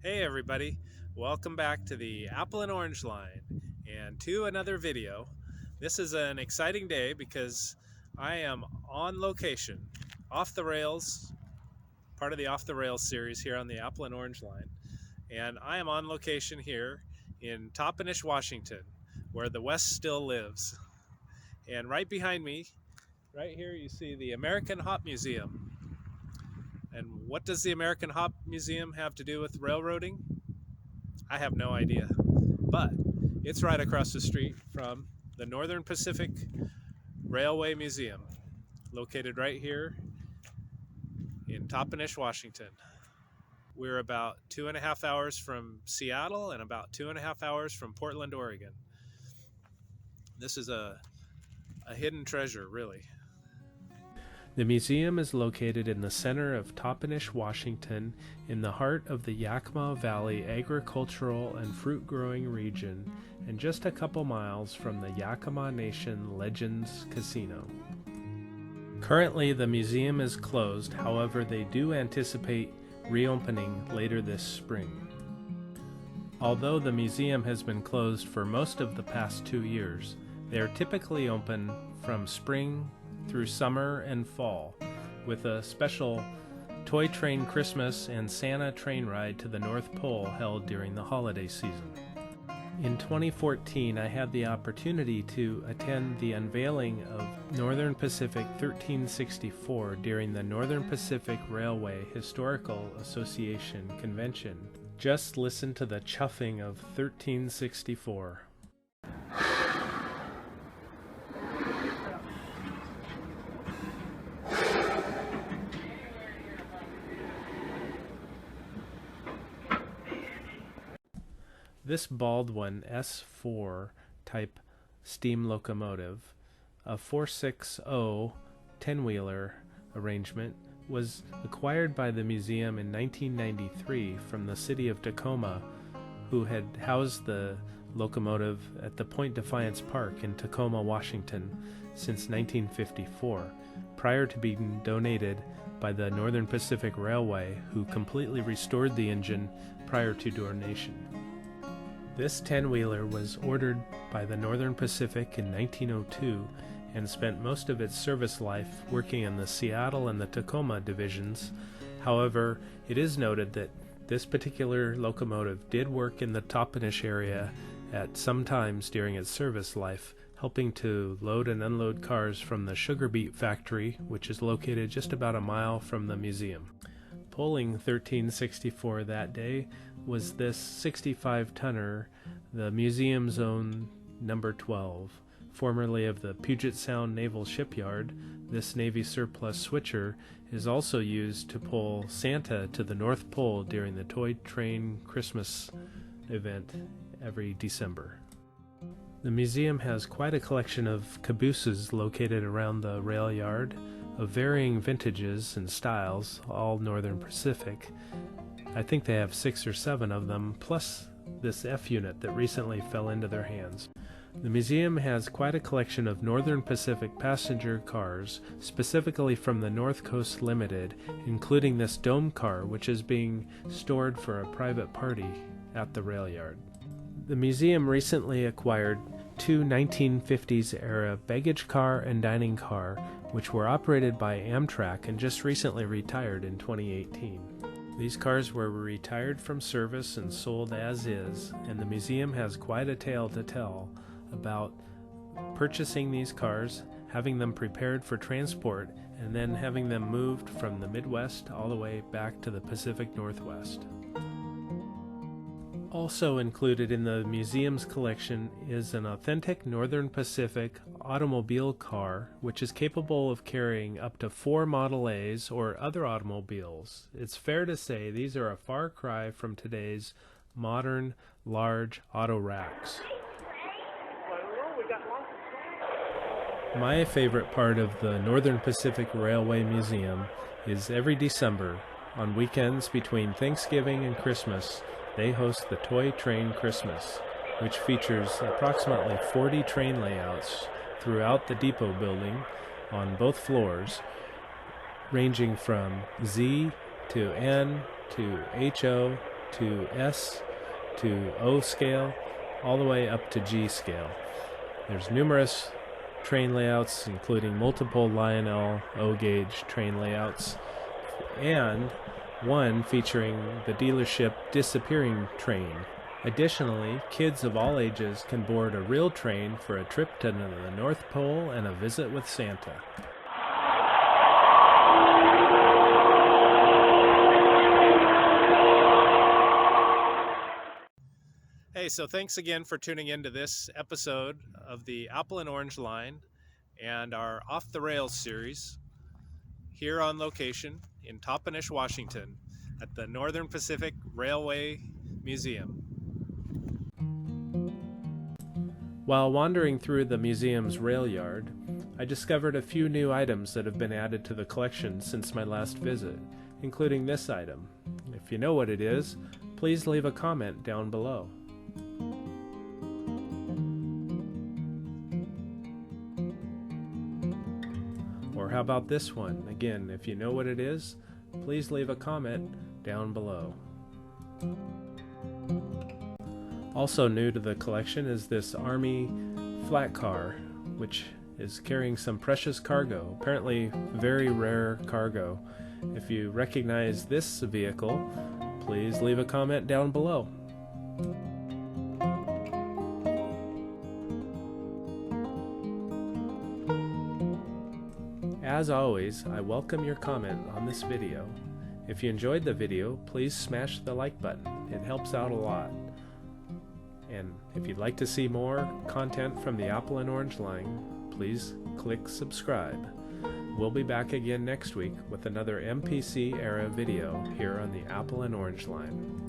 Hey everybody, welcome back to the Apple and Orange line and to another video. This is an exciting day because I am on location, off the rails, part of the Off the Rails series here on the Apple and Orange line. And I am on location here in Toppenish, Washington, where the West still lives. And right behind me, right here, you see the American Hop Museum. And what does the American Hop Museum have to do with railroading? I have no idea, but it's right across the street from the Northern Pacific Railway Museum, located right here in Toppenish, Washington. We're about 2.5 hours from Seattle and about 2.5 hours from Portland, Oregon. This is a hidden treasure, really. The museum is located in the center of Toppenish, Washington, in the heart of the Yakima Valley agricultural and fruit-growing region, and just a couple miles from the Yakima Nation Legends Casino. Currently, the museum is closed, however, they do anticipate reopening later this spring. Although the museum has been closed for most of the past 2 years, they are typically open from spring through summer and fall, with a special Toy Train Christmas and Santa train ride to the North Pole held during the holiday season. In 2014, I had the opportunity to attend the unveiling of Northern Pacific 1364 during the Northern Pacific Railway Historical Association convention. Just listen to the chuffing of 1364. This Baldwin S4 type steam locomotive, a 460 10-wheeler arrangement, was acquired by the museum in 1993 from the city of Tacoma, who had housed the locomotive at the Point Defiance Park in Tacoma, Washington since 1954, prior to being donated by the Northern Pacific Railway, who completely restored the engine prior to donation. This 10-wheeler was ordered by the Northern Pacific in 1902 and spent most of its service life working in the Seattle and the Tacoma divisions. However, it is noted that this particular locomotive did work in the Toppenish area at some times during its service life, helping to load and unload cars from the sugar beet factory, which is located just about a mile from the museum. Pulling 1364 that day was this 65-tonner, the museum's own number 12. Formerly of the Puget Sound Naval Shipyard, this Navy surplus switcher is also used to pull Santa to the North Pole during the Toy Train Christmas event every December. The museum has quite a collection of cabooses located around the rail yard, of varying vintages and styles, all Northern Pacific. I think they have 6 or 7 of them, plus this F unit that recently fell into their hands. The museum has quite a collection of Northern Pacific passenger cars, specifically from the North Coast Limited, including this dome car, which is being stored for a private party at the rail yard. The museum recently acquired 2 1950s-era baggage car and dining car, which were operated by Amtrak and just recently retired in 2018. These cars were retired from service and sold as is, and the museum has quite a tale to tell about purchasing these cars, having them prepared for transport, and then having them moved from the Midwest all the way back to the Pacific Northwest. Also included in the museum's collection is an authentic Northern Pacific automobile car, which is capable of carrying up to 4 Model A's or other automobiles. It's fair to say these are a far cry from today's modern, large auto racks. My favorite part of the Northern Pacific Railway Museum is every December, on weekends between Thanksgiving and Christmas, they host the Toy Train Christmas, which features approximately 40 train layouts throughout the depot building on both floors, ranging from Z to N to HO to S to O scale, all the way up to G scale. There's numerous train layouts, including multiple Lionel O-gauge train layouts, and one featuring the dealership disappearing train. Additionally, kids of all ages can board a real train for a trip to the North Pole and a visit with Santa. Hey, so thanks again for tuning in to this episode of the Apple and Orange Line and our Off the Rails series here on location in Toppenish, Washington at the Northern Pacific Railway Museum. While wandering through the museum's rail yard, I discovered a few new items that have been added to the collection since my last visit, including this item. If you know what it is, please leave a comment down below. Or how about this one? Again, if you know what it is, please leave a comment down below. Also new to the collection is this Army flat car, which is carrying some precious cargo, apparently very rare cargo. If you recognize this vehicle, please leave a comment down below. As always, I welcome your comment on this video. If you enjoyed the video, please smash the like button. It helps out a lot. And if you'd like to see more content from the Apple and Orange Line, please click subscribe. We'll be back again next week with another MPC era video here on the Apple and Orange Line.